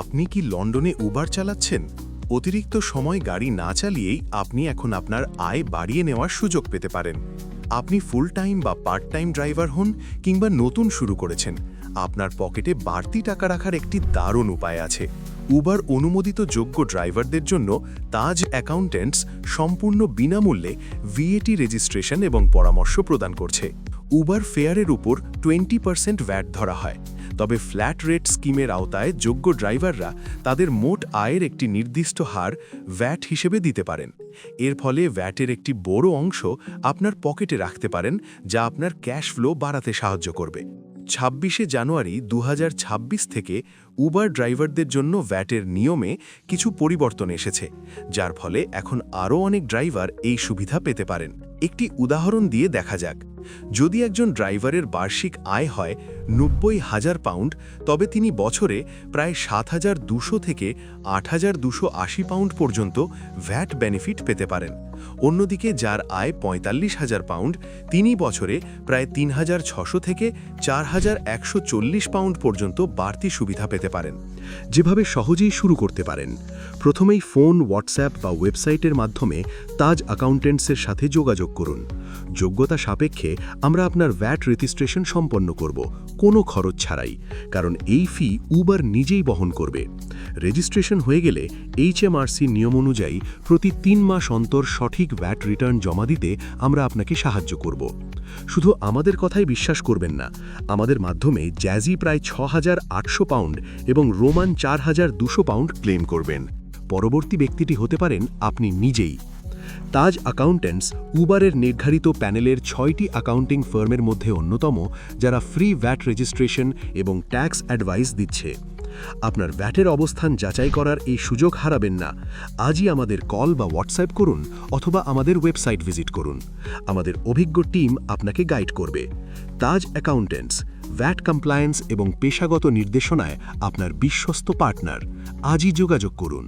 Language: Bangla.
আপনি কি লন্ডনে উবার চালাচ্ছেন? অতিরিক্ত সময় গাড়ি না চালিয়েই আপনি এখন আপনার আয় বাড়িয়ে নেওয়ার সুযোগ পেতে পারেন। আপনি ফুল টাইম বা পার্ট টাইম ড্রাইভার হন কিংবা নতুন শুরু করেছেন, আপনার পকেটে বাড়তি টাকা রাখার একটি দারুণ উপায় আছে। উবার অনুমোদিত যোগ্য ড্রাইভারদের জন্য তাজ অ্যাকাউন্ট্যান্টস সম্পূর্ণ বিনামূল্যে ভিএটি রেজিস্ট্রেশন এবং পরামর্শ প্রদান করছে। উবার ফেয়ারের উপর 20% ভ্যাট ধরা হয়, তবে ফ্ল্যাট রেট স্কিমের আওতায় যোগ্য ড্রাইভাররা তাদের মোট আয়ের একটি নির্দিষ্ট হার ভ্যাট হিসেবে দিতে পারেন। এর ফলে ভ্যাটের একটি বড় অংশ আপনার পকেটে রাখতে পারেন, যা আপনার ক্যাশ ফ্লো বাড়াতে সাহায্য করবে। 26শে জানুয়ারি 2026 থেকে উবার ড্রাইভারদের জন্য ভ্যাটের নিয়মে কিছু পরিবর্তন এসেছে, যার ফলে এখন আরও অনেক ড্রাইভার এই সুবিধা পেতে পারেন। একটি উদাহরণ দিয়ে দেখা যাক। যদি একজন ড্রাইভারের বার্ষিক আয় হয় 90,000 পাউন্ড, তবে তিনি বছরে প্রায় 7,200 থেকে 8,280 পাউন্ড পর্যন্ত ভ্যাট বেনিফিট পেতে পারেন। অন্যদিকে যার আয় 45,000 পাউন্ড, তিনি বছরে প্রায় 3,600 থেকে 4,140 পাউন্ড পর্যন্ত বাড়তি সুবিধা পেতে পারেন। যেভাবে সহজেই শুরু করতে পারেন, প্রথমেই ফোন, হোয়াটসঅ্যাপ বা ওয়েবসাইটের মাধ্যমে তাজ অ্যাকাউন্ট্যান্টসের সাথে যোগাযোগ করুন। যোগ্যতা সাপেক্ষে আমরা আপনার ভ্যাট রেজিস্ট্রেশন সম্পন্ন করব, কোনো খরচ ছাড়াই, কারণ এই ফি উবার নিজেই বহন করবে। রেজিস্ট্রেশন হয়ে গেলে HMRC নিয়ম অনুযায়ী প্রতি 3 মাস অন্তর সঠিক ভ্যাট রিটার্ন জমা দিতে আমরা আপনাকে সাহায্য করব। শুধু আমাদের কথাই বিশ্বাস করবেন না, আমাদের মাধ্যমে জ্যাজি প্রায় 6,800 পাউন্ড এবং রোমান 4,200 পাউন্ড ক্লেম করবেন। পরবর্তী ব্যক্তিটি হতে পারেন আপনি নিজেই। তাজ অ্যাকাউন্ট্যান্টস উবারের নির্ধারিত প্যানেলের 6টি অ্যাকাউন্টিং ফার্মের মধ্যে অন্যতম, যারা ফ্রি ভ্যাট রেজিস্ট্রেশন এবং ট্যাক্স অ্যাডভাইস দিচ্ছে। আপনার ভ্যাটের অবস্থান যাচাই করার এই সুযোগ হারাবেন না। আজই আমাদের কল বা হোয়াটসঅ্যাপ করুন অথবা আমাদের ওয়েবসাইট ভিজিট করুন। আমাদের অভিজ্ঞ টিম আপনাকে গাইড করবে। তাজ অ্যাকাউন্ট্যান্টস, ভ্যাট কমপ্লায়েন্স এবং পেশাগত নির্দেশনায় আপনার বিশ্বস্ত পার্টনার। আজই যোগাযোগ করুন।